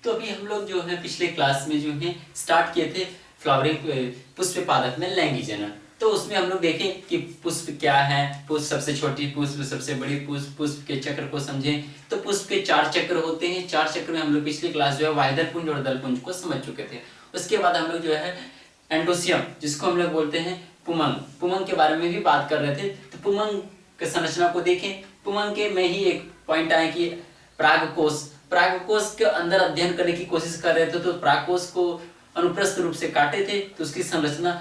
तो अभी हम लोग जो है पिछले क्लास में जो है स्टार्ट किए थे फ्लावरिंग पुष्प पादप में लैंगिक जनन। तो उसमें हम लोग देखें कि पुष्प क्या है, पुष्प सबसे छोटी पुष्प, सबसे बड़ी पुष्प, पुष्प के चक्र को समझें। तो पुष्प के 4 चक्र होते हैं। 4 चक्र में हम लोग पिछली क्लास जो है वाह्य पुंज और दल पुंज को समझ चुके थे। उसके बाद हम लोग जो है एंडोसियम, जिसको हम लोग बोलते हैं पुमंग, पुमंग के बारे में भी बात कर रहे थे। तो पुमंग की संरचना को देखें। पुमंग के में ही एक पॉइंट आए कि परागकोश, परागकोश के अंदर अध्ययन करने की कोशिश कर रहे थे। तो परागकोश को अनुप्रस्थ रूप से काटे थे तो उसकी संरचना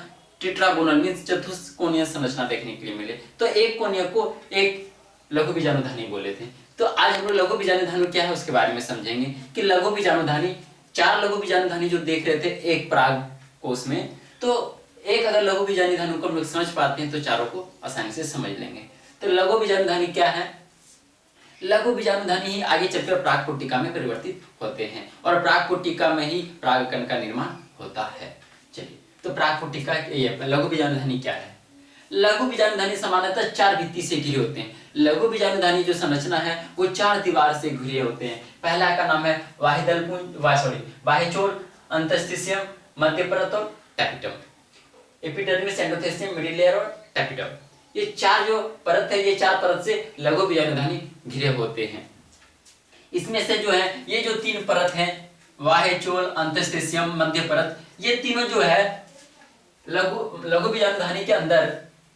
टेट्रागोनल मींस चतुष्कोणीय संरचना देखने के लिए मिले। तो एक कोणीय को एक लघु बीजाणुधानी बोले थे। तो आज हम लोग लघु बीजाणुधानी क्या है उसके बारे में समझेंगे कि लघु बीजाणुधानी, 4 लघु बीजाणुधानी जो देख रहे थे एक परागकोश में, तो एक अगर लघु बीजाणुधानी को हम लोग समझ पाते हैं तो चारों को आसानी से समझ लेंगे। तो लघु बीजाणुधानी क्या है? लघु बीजाणुधानी ही आगे चलकर परागपुटिका में परिवर्तित होते हैं और परागपुटिका में ही परागकण का निर्माण होता है। चलिए, तो परागपुटिका ये लघु बीजाणुधानी क्या है? लघु बीजाणुधानी सामान्यतः 4 भित्ति से घिरे होते हैं। लघु बीजाणुधानी जो संरचना है वो 4 दीवार से घिरे होते हैं। पहला का नाम है बाह्यचोल, अंतस्थिसियम, मध्य परत और tapetum. Epidermis, endothelium, middle layer और टैपिटम, ये 4 जो परत है, ये 4 परत से लघु बीजाणुधानी घिरे होते हैं। इसमें से जो है ये जो 3 परत हैं, बाह्यचोल, अंतस्थिसियम, मध्य परत, ये तीनों जो है लघु बीजाणुधानी के अंदर,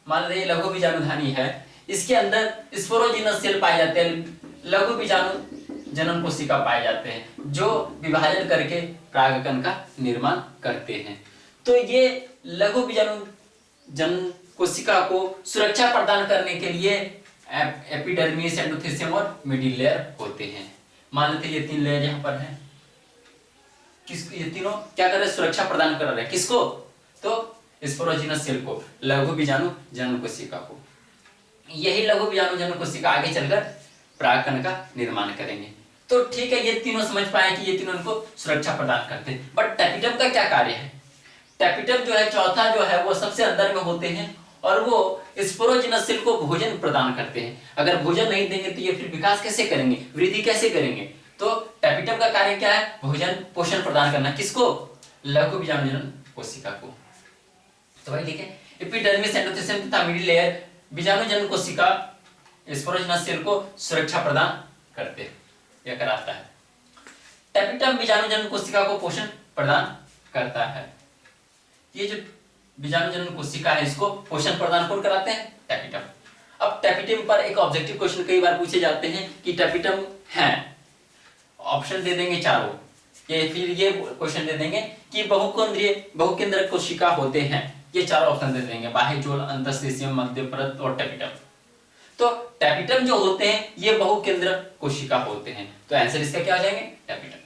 मान लीजिए लघु बीजाणुधानी है, इसके अंदर स्पोरोजिनस सेल पाए जाते हैं, लघु बीजाणु जनन कोशिका पाए जाते हैं जो विभाजन करके परागकण का निर्माण करते हैं। तो ये लघु बीजाणु जनन कोशिका को सुरक्षा प्रदान करने के लिए एपिडर्मिस, एंडोथेलियम और मिडिल लेयर होते हैं। मान लेते ये 3 लेयर यहाँ पर है, ये तीनों क्या कर रहे हैं? सुरक्षा प्रदान कर रहे हैं किसको? तो स्पोरोजिनस सेल को, लघु बीजाणु जनन कोशिका को। यही लघु बीजाणु जनन कोशिका आगे चलकर परागकण का निर्माण करेंगे। तो ठीक है, ये तीनों समझ पाए कि ये तीनों इनको सुरक्षा प्रदान करते हैं। बट टैपिटम का क्या कार्य है? टैपिटम जो है चौथा जो है वो सबसे अंदर में होते हैं और वो स्पोरोजिनस सेल को भोजन प्रदान करते हैं। अगर भोजन नहीं देंगे तो ये फिर विकास कैसे करेंगे, वृद्धि कैसे करेंगे? तो टैपिटम का कार्य क्या है? भोजन पोषण प्रदान करना। किसको? लघु बीजाणु जनन कोशिका को। तो भाई ठीक है, एपिडर्मिस, एंडोथेलियम तथा मिडिल लेयर बीजाणु जनन कोशिका स्पोरोजिनस सेल को सुरक्षा प्रदान करते हैं, यह कराता है। टैपिटम बीजाणु जनन कोशिका को पोषण प्रदान करता है। ये जो बीजाणु जनन कोशिका है इसको पोषण प्रदान कौन कराते हैं? टैपिटम। अब टैपिटम पर एक ऑब्जेक्टिव क्वेश्चन कई बार पूछे जाते हैं कि टैपिटम है, ऑप्शन दे देंगे चारों, ये फिर ये क्वेश्चन दे देंगे कि बहुकेंद्रक कोशिका होते हैं, ये चारों ऑप्शन दे देंगे, बाह्यचोल, अंतस्थिसियम, मध्य परत और टैपिटम। तो टैपिटम जो होते हैं ये बहुकेंद्रक कोशिका होते हैं, तो आंसर इसका क्या आ जाएंगे? टैपिटम।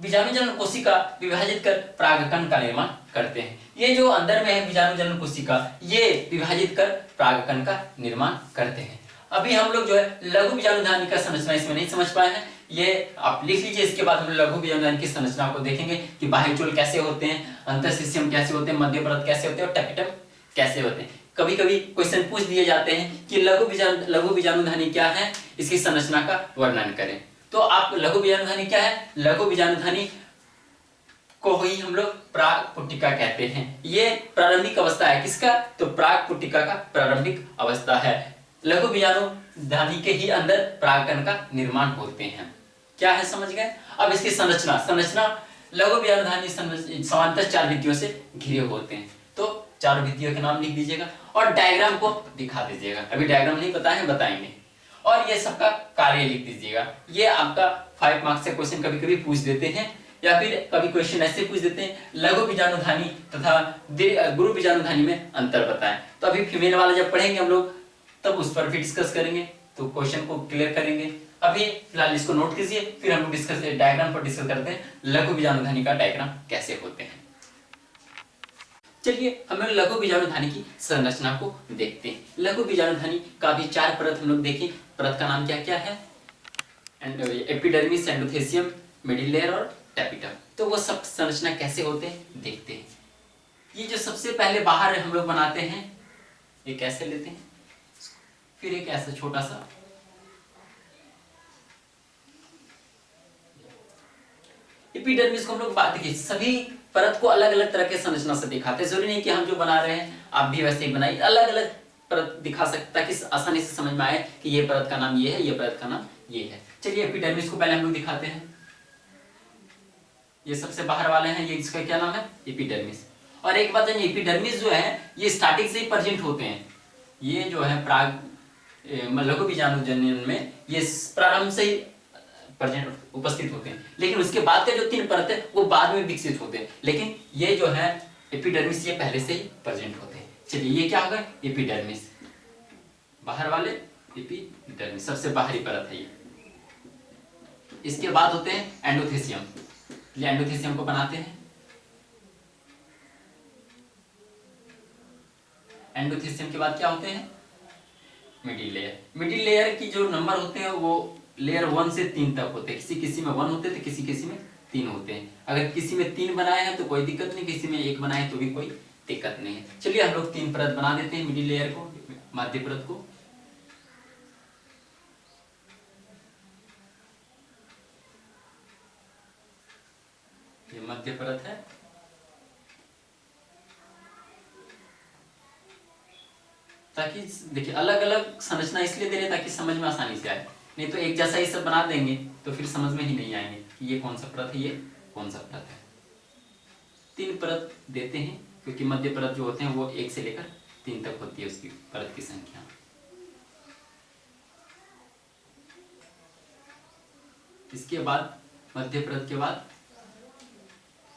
बीजाणु जनन कोशिका विभाजित कर परागकण का निर्माण करते हैं। ये जो अंदर में है बीजाणु जनन कोशिका, ये विभाजित कर परागकण का निर्माण करते हैं। अभी हम लोग जो है लघु बीजाणुधानी का संरचना इसमें नहीं समझ पाए हैं, ये आप लिख लीजिए। इसके बाद हम लघु बीजाणुधानी की संरचना को देखेंगे कि बाह्यचोल कैसे होते हैं, अंतस्थिसियम कैसे होते हैं, मध्य परत कैसे होते हैं और टैपिटम कैसे होते हैं। कभी कभी क्वेश्चन पूछ दिए जाते हैं कि लघु बीजाणुधानी क्या है, इसकी संरचना का वर्णन करें। तो आप लघु बीजाणुधानी क्या है? लघु बीजाणुधानी को ही हम लोग परागपुटिका कहते हैं। ये प्रारंभिक अवस्था है किसका? तो परागपुटिका का प्रारंभिक अवस्था है। लघु बीजाणुधानी के ही अंदर परागकण का निर्माण होते हैं। क्या है, समझ गए? अब इसकी संरचना लघु बीजाणुधानी सामान्यतः 4 भित्तियों से घिरे होते हैं। तो 4 भित्तियों के नाम लिख दीजिएगा और डायग्राम को दिखा दीजिएगा। अभी डायग्राम नहीं पता है, बताएंगे। और ये सबका कार्य लिख दीजिएगा। ये आपका 5 मार्क्स से क्वेश्चन कभी कभी पूछ देते हैं या फिर कभी क्वेश्चन ऐसे पूछ देते हैं, लघु बीजाणुधानी तथा गुरु बीजाणुधानी में अंतर बताएं। तो अभी फीमेल वाला जब पढ़ेंगे हम लोग तब उस पर भी डिस्कस करेंगे, तो क्वेश्चन को क्लियर करेंगे। अभी फिलहाल इसको नोट कीजिए, फिर हम लोग डायग्राम पर डिस्कस करते हैं लघु बीजाणुधानी का डायग्राम कैसे होते हैं। चलिए हम लोग लघु बीजाणुधानी की संरचना को देखते हैं। लघु बीजाणुधानी का भी 4 परत हम लोग देखें। परत का नाम क्या क्या है? एपिडर्मिस, एंडोथेलियम, मिडिल लेयर और टैपिटम। तो वो सब संरचना कैसे होते हैं देखते हैं। ये जो सबसे पहले बाहर हम लोग बनाते हैं, ये कैसे लेते हैं, फिर एक ऐसा छोटा सा एपिडर्मिस को हम लोग बात देखिए सभी परत को अलग अलग तरह के संरचना से दिखाते हैं, जरूरी नहीं कि हम जो बना रहे हैं आप भी वैसे ही बनाइए, अलग अलग परत दिखा सकता है कि आसानी से समझ में आए कि ये परत का नाम ये है, ये परत का नाम ये है। चलिए एपिडर्मिस को पहले हम लोग दिखाते हैं। ये सबसे बाहर वाले हैं, ये इसका क्या नाम है, एपिडर्मिस। और एक बात है, एपिडर्मिस जो है ये स्टार्टिंग से ही प्रेजेंट होते हैं, ये जो है प्राग लघु बीजाणु जनन में ये प्रारंभ से ही प्रेजेंट उपस्थित होते हैं, लेकिन उसके बाद के जो 3 परत है वो बाद में विकसित होते हैं, लेकिन ये जो है एपिडर्मिस ये पहले से ही प्रेजेंट होते हैं। चलिए ये क्या होगा, एपिडर्मिस, बाहर वाले एपिडर्मिस, सबसे बाहरी परत है ये। इसके बाद होते हैं एंडोथेसियम, ये एंडोथेसियम को बनाते हैं। एंडोथेसियम के बाद क्या होते हैं, मिडिल लेयर। मिडिल लेयर की जो नंबर होते हैं वो लेयर 1 से 3 तक होते हैं, किसी किसी में 1 होते हैं तो किसी किसी में 3 होते हैं। अगर किसी में 3 बनाए हैं तो कोई दिक्कत नहीं, किसी में 1 बनाए तो भी कोई दिक्कत नहीं है। चलिए हम लोग 3 परत बना देते हैं मिडिल लेयर को, मध्य परत को। ये मध्य परत है, ताकि देखिए अलग अलग संरचना इसलिए दे रहे हैं ताकि समझ में आसानी से आए, नहीं तो एक जैसा ही सब बना देंगे तो फिर समझ में ही नहीं आएंगे कि ये कौन सा परत है, ये कौन सा परत है। 3 परत देते हैं क्योंकि मध्य परत जो होते हैं वो 1 से लेकर 3 तक होती है उसकी परत की संख्या। इसके बाद मध्य परत के बाद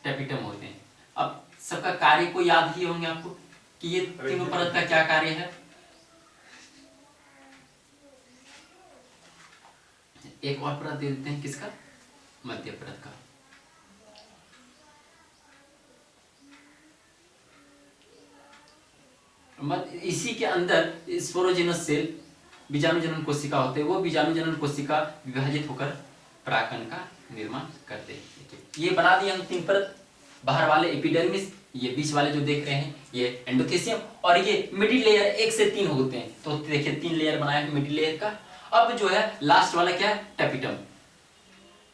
टेपिटम होते हैं। अब सबका कार्य को याद ही होंगे आपको कि ये तीनों परत का क्या कार्य है। एक और परत दे देते हैं, किसका, मध्य परत का। इसी के अंदर स्पोरोजिनस सेल बीजाणु जनन कोशिका होते हैं, वो बीजाणु जनन कोशिका विभाजित होकर परागकण का निर्माण करते हैं। ये बना दिए हम 3 परत, बाहर वाले एपिडर्मिस, ये बीच वाले जो देख रहे हैं ये एंडोथेसियम, और ये मिडिल लेयर 1 से 3 होते हैं। तो देखिए 3 लेयर बनाया है मिडिल लेयर का। अब जो है लास्ट वाला क्या है, टेपिटम।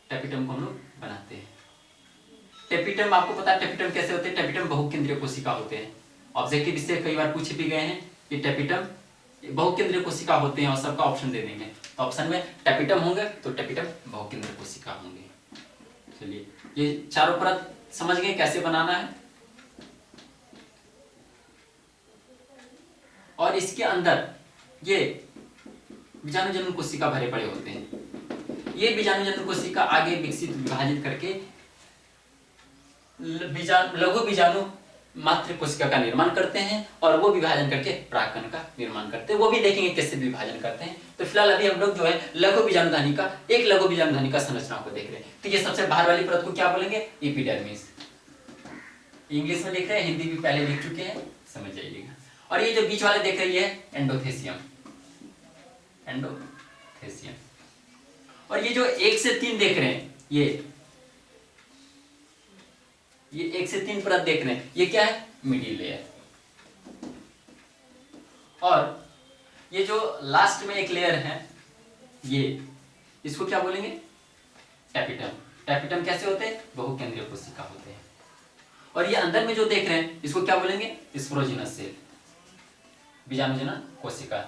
टेपिटम को हम लोग बनाते हैं। टेपिटम आपको पता है टेपिटम कैसे होते हैं, टेपिटम बहुकेंद्रीय कोशिका होते हैं। ऑब्जेक्टिव इससे कई बार पूछे भी गए हैं कि टेपिटम बहुकेंद्रीय कोशिका होते हैं और सबका ऑप्शन दे देंगे, तो ऑप्शन में टेपिटम होंगे तो टेपिटम बहुकेंद्रीय कोशिका होंगे। चलिए ये चारों परत समझ गए कैसे बनाना है। और इसके अंदर ये बीजाणु जनन कोशिका भरे पड़े होते हैं। ये बीजाणु जनन कोशिका आगे विकसित विभाजित करके लघु बीजाणु मात्र कोशिका का निर्माण करते हैं और वो विभाजन करके परागकण का निर्माण करते हैं। वो भी देखेंगे कैसे विभाजन करते हैं। तो फिलहाल अभी हम लोग जो है लघु बीजाणुधानी का लघु बीजाणुधानी का संरचना को देख रहे हैं। तो ये सबसे बाहर वाली परत को क्या बोलेंगे, एपिडर्मिस। इंग्लिश में लिख रहे हैं, हिंदी भी पहले लिख चुके हैं, समझ जाइएगा। और ये जो बीच वाले देख रही है एंडोथेसियम, एंडोथेसियम। और ये जो 1 से 3 देख रहे हैं, ये 1 से 3 परत देख रहे हैं, ये क्या है, मिडिल लेयर। और ये जो लास्ट में एक लेयर है, ये इसको क्या बोलेंगे, टेपिटम। टेपिटम कैसे होते हैं, बहुकेंद्रीय कोशिका होते हैं। और ये अंदर में जो देख रहे हैं इसको क्या बोलेंगे, स्पोरोजिनस सेल, बीजाणु जनन कोशिका,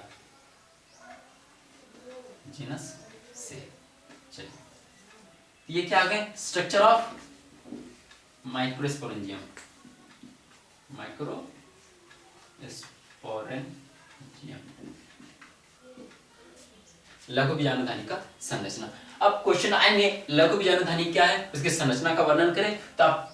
जीनस सेल। चलिए ये क्या आ गए, स्ट्रक्चर ऑफ माइक्रोस्पोरेंजियम, लघु बीजाणुधानी का संरचना। अब क्वेश्चन आएंगे लघु बीजाणुधानी क्या है, उसकी संरचना का वर्णन करें, तो आप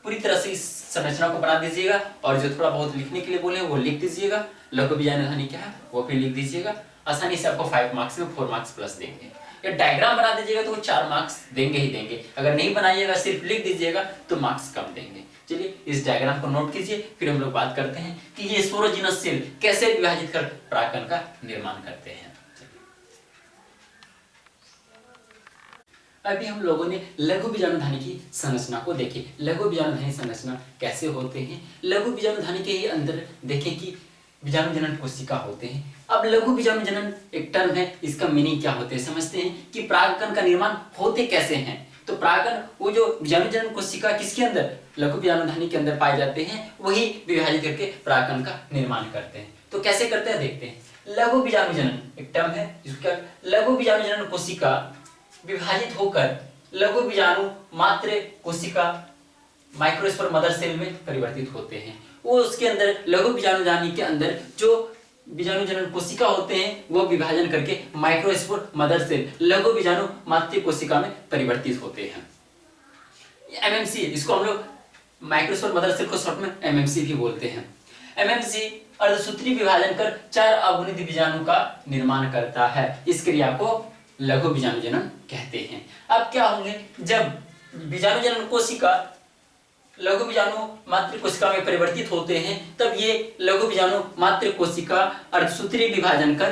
पूरी तरह से इस संरचना को बना दीजिएगा और जो थोड़ा बहुत लिखने के लिए बोले वो लिख दीजिएगा। लघु बीजाणुधानी क्या है वो भी लिख दीजिएगा। आसानी से आपको 5 मार्क्स में 4 मार्क्स प्लस देंगे। या डायग्राम बना दीजिएगा तो वो 4 मार्क्स देंगे ही देंगे। अगर नहीं बनाइएगा सिर्फ लिख दीजिएगा तो मार्क्स कम देंगे। चलिए इस डायग्राम को नोट कीजिए, फिर हम लोग बात करते हैं कि ये स्पोरोजिनस सेल कैसे विभाजित कर परागकण का निर्माण करते हैं। अभी हम लोगों ने लघु बीजाणुधानी की संरचना को देखी। लघु बीजाणुधानी संरचना कैसे होते हैं, लघु बीजाणुधानी के ही अंदर देखें कि बीजाणु जनन कोशिका होते हैं। अब लघु बीजाणु जनन एक टर्म है, इसका मीनिंग क्या होते हैं समझते हैं कि परागकण का निर्माण होते कैसे हैं। तो परागकण वो जो बीजाणु जनन कोशिका किसके अंदर, लघु बीजाणुधानी के अंदर पाए जाते हैं, वही विभाजित करके परागकण का निर्माण करते हैं। तो कैसे करते हैं देखते हैं। लघु बीजाणु जनन एक टर्म है जिसका लघु बीजाणु जनन कोशिका विभाजित होकर लघु बीजाणु मात्र कोशिका माइक्रोस्पोर मदर सेल में परिवर्तित होते हैं। वो उसके अंदर लघु बीजाणुधानी के अंदर जो बीजाणु जनन कोशिका होते हैं वो विभाजन करके माइक्रोस्पोर मदर सेल लघु बीजाणु मातृ कोशिका में परिवर्तित होते हैं। एमएमसी, इसको हम लोग माइक्रोस्पोर मदर सेल को शॉर्ट में एमएमसी भी बोलते हैं। एमएमसी अर्धसूत्री विभाजन कर 4 अगुणित बीजाणु का निर्माण करता है। इस क्रिया को लघु बीजाणु जनन कहते हैं। अब क्या होंगे, जब बीजाणु जनन कोशिका लघु बीजाणु मातृ कोशिका में परिवर्तित होते हैं तब ये लघु बीजाणु मातृ कोशिका अर्धसूत्री विभाजन कर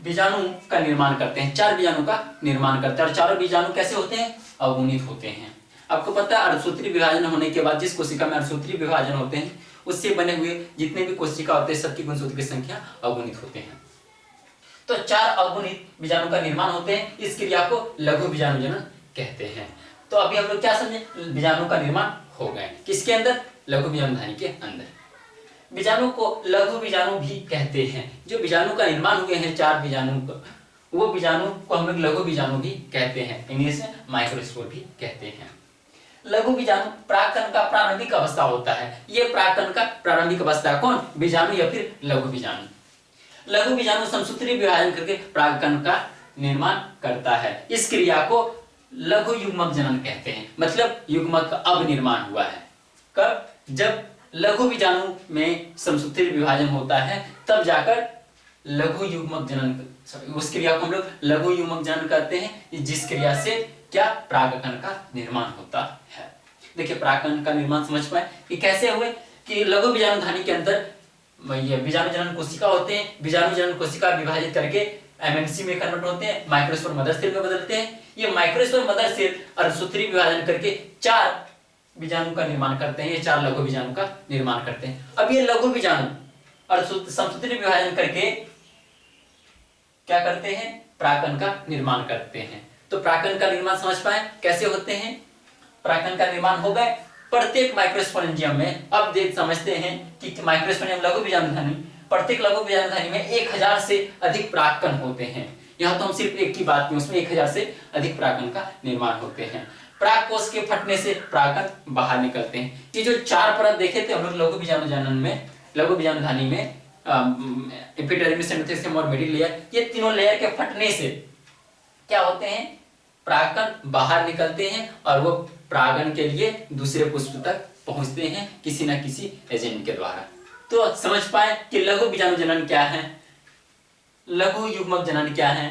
बीजाणु का निर्माण करते हैं, 4 बीजाणु का निर्माण करते हैं। और चारों बीजाणु कैसे होते हैं, अगुणित होते हैं। आपको पता है अर्धसूत्री विभाजन होने के बाद जिस कोशिका में अर्धसूत्री विभाजन होते हैं उससे बने हुए जितने भी कोशिका होते हैं सबकी गुणसूत्र की संख्या अगुणित होते हैं। तो 4 अगुणित बीजाणु का निर्माण होते हैं। इस क्रिया को लघु बीजाणु जनन कहते हैं। तो अभी हम लोग क्या समझे, बीजाणु का निर्माण हो गए किसके अंदर, लघु बीजाणुधानी के अंदर। बीजाणु को लघु बीजाणु भी कहते हैं। जो बीजाणु का निर्माण हुए हैं 4 बीजाणु को, वो बीजाणु को हम लोग लघु बीजाणु भी कहते हैं, इंग्लिश में माइक्रोस्पोर भी कहते हैं। लघु बीजाणु परागकण का प्रारंभिक अवस्था होता है। ये परागकण का प्रारंभिक अवस्था कौन, बीजाणु या फिर लघु बीजाणु। लघु बीजाणु समसूत्री विभाजन करके परागकण का निर्माण करता है। इस क्रिया को लघु युग्मक जनन कहते हैं। मतलब युग्मक का अब निर्माण हुआ है कब, जब लघु बीजाणु में समसूत्री विभाजन होता है तब जाकर लघु युग्मक जनन, उस क्रिया को हम लोग लघु युग्मक जनन कहते हैं, जिस क्रिया से क्या परागकण का निर्माण होता है। देखिए परागकण का निर्माण समझ पाए कि कैसे हुए, कि लघु बीजाणुधानी के अंदर ये बीजाणु जनन कोशिका होते हैं। बीजाणु जनन कोशिका विभाजित करके एमएमसी में कन्वर्ट होते हैं, माइक्रोस्पोर मदर सेल में बदलते हैं। ये माइक्रोस्पोर मदर सेल अर्धसूत्री विभाजन करके 4 बीजाणु का निर्माण करते हैं। ये 4 लघु बीजाणु का निर्माण करते हैं। अब ये लघु बीजाणु समसूत्री विभाजन करके क्या करते हैं, परागकण का निर्माण करते हैं। तो परागकण का निर्माण समझ पाए कैसे होते हैं। परागकण का निर्माण हो गए प्रत्येक माइक्रोस्पोरेंजियम में। अब देख समझते हैं कि माइक्रोस्पोरेंजियम लघु बीजाणुधानी, प्रत्येक लघु बीजाणुधानी में 1000 से अधिक परागकण होते हैं। यहाँ तो हम सिर्फ एक की बात की, उसमें 1000 से अधिक परागकण का निर्माण होते हैं। परागकोश के फटने से परागकण बाहर निकलते हैं। ये जो 4 परत देखे थे हम लोग लघु बीजाणु जनन में, लघु बीजाणुधानी में, एपिडर्मिस, एंडोथेलियम और मिडिल लेयर, ये तीनों लेयर के फटने से क्या होते हैं, परागकण बाहर निकलते हैं और वो परागण के लिए दूसरे पुष्प तक पहुंचते हैं किसी न किसी एजेंट के द्वारा। तो समझ पाए कि लघु बीजाणु जनन क्या है, लघु युग्मक जनन क्या है।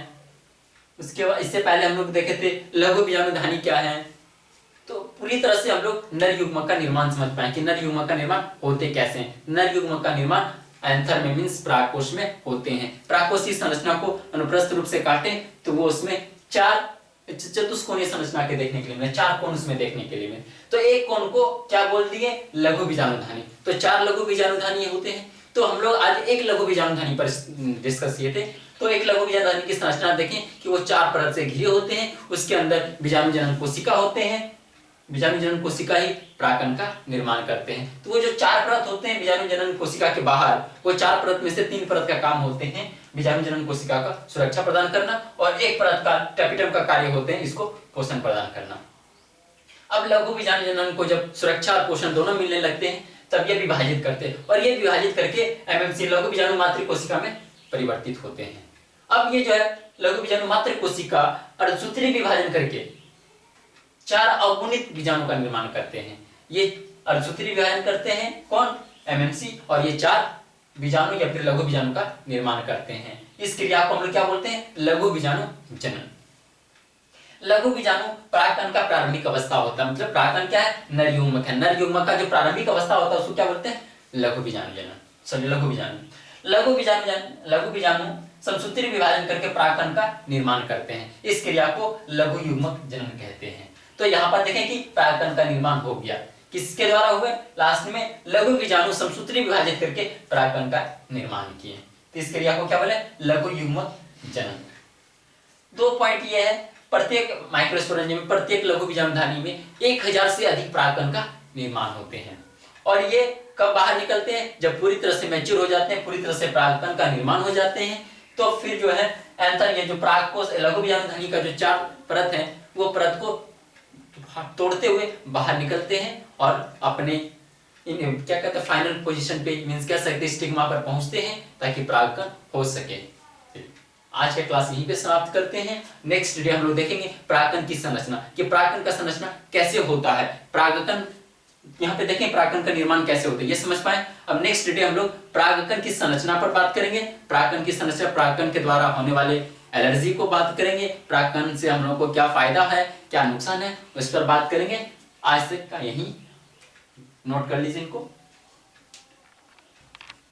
उसके बाद इससे पहले हम लोग देखे थे लघु बीजाणुधानी क्या है। तो पूरी तरह से हम लोग नर युग्मक का निर्माण समझ पाए कि नर युग्मक का निर्माण होते कैसे हैं। नर युग्मक का निर्माण एंथर में मींस परागकोश में होते हैं। परागकोश की संरचना को अनुप्रस्थ रूप से काटें तो वो उसमें 4 चतुष्कोणीय संरचना के देखने के लिए, 4 कोण उसमें देखने के लिए। तो एक कोण को क्या बोल दिए, लघु बीजाणुधानी। तो 4 लघु बीजाणुधानी होते हैं। तो हम लोग आज एक लघु बीजाणुधानी पर डिस्कस किए थे। तो एक लघु बीजाणुधानी की संरचना देखें कि वो 4 परत से घिरे होते हैं। उसके अंदर बीजाणु जनन कोशिका होते हैं। बीजाणु जनन कोशिका ही परागकण का निर्माण करते हैं। तो वो जो 4 परत होते हैं बीजाणु जनन कोशिका के बाहर, वो 4 परत में से 3 परत का काम होते हैं बीजाणु जनन कोशिका का सुरक्षा प्रदान करना, और एक परत का टैपिटम का कार्य होते हैं इसको पोषण प्रदान करना। अब लघु बीजाणु जनन को जब सुरक्षा और पोषण दोनों मिलने लगते हैं तब ये विभाजित करते हैं, और ये विभाजित करके एमएमसी लघु बीजाणु मातृ कोशिका में परिवर्तित होते हैं। अब ये जो है लघु बीजाणु मातृ कोशिका अर्धसूत्री विभाजन करके 4 अगुणित बीजाणु का निर्माण करते हैं। ये अर्धसूत्री विभाजन करते हैं कौन, एमएमसी, और ये 4 बीजाणु या फिर लघु बीजाणु का निर्माण करते हैं। इस क्रिया को हम लोग क्या बोलते हैं, लघु बीजाणु जनन। लघु बीजाणु परागकण का प्रारंभिक अवस्था होता है। मतलब परागकण क्या है, नर युग्मक है। नर युग्मक का जो प्रारंभिक अवस्था होता है उसको क्या बोलते हैं, लघु बीजाणु जनन। सॉरी, लघु बीजाणु। लघु बीजाणु समसूत्री विभाजन करके परागकण का निर्माण करते हैं। इस क्रिया को लघु युग्मक जनन कहते हैं। तो यहाँ पर देखें कि परागकण का निर्माण हो गया, किसके द्वारा हुए, लास्ट में लघु बीजाणु समसूत्री विभाजित करके परागकण का निर्माण किए। तो इस क्रिया को क्या बोले, लघु युग्मक जनन। 2 पॉइंट ये है प्रत्येक माइक्रोस्पोरेंजियम में, प्रत्येक लघु बीजाणुधानी में 1000 से अधिक परागकण का निर्माण होते हैं। और ये कब बाहर निकलते हैं? जब पूरी तरह से मैच्योर हो जाते हैं, पूरी तरह से परागकण का निर्माण हो जाते हैं, तो फिर जो है एंथर, ये जो परागकोश लघु बीजाणुधानी का जो 4 परत है, वो परत को तोड़ते हुए बाहर निकलते हैं और अपने इन क्या कहते हैं फाइनल पोजीशन पे, मींस कह सकते हैं स्टिग्मा पर पहुंचते हैं ताकि परागकण हो सके। आज का क्लास यहीं पे समाप्त करते हैं। नेक्स्ट वीडियो हम लोग देखेंगे परागकण की संरचना, कि परागकण का संरचना कैसे होता है, परागकण यहाँ पे देखें परागकण का निर्माण कैसे होता है, ये समझ पाए। अब नेक्स्ट वीडियो हम लोग परागकण की संरचना पर बात करेंगे, परागकण की संरचना, परागकण के द्वारा होने वाले एलर्जी को बात करेंगे, परागकण से हम लोग को क्या फायदा है, क्या नुकसान है, उस पर बात करेंगे। आज तक का यही नोट कर लीजिए इनको।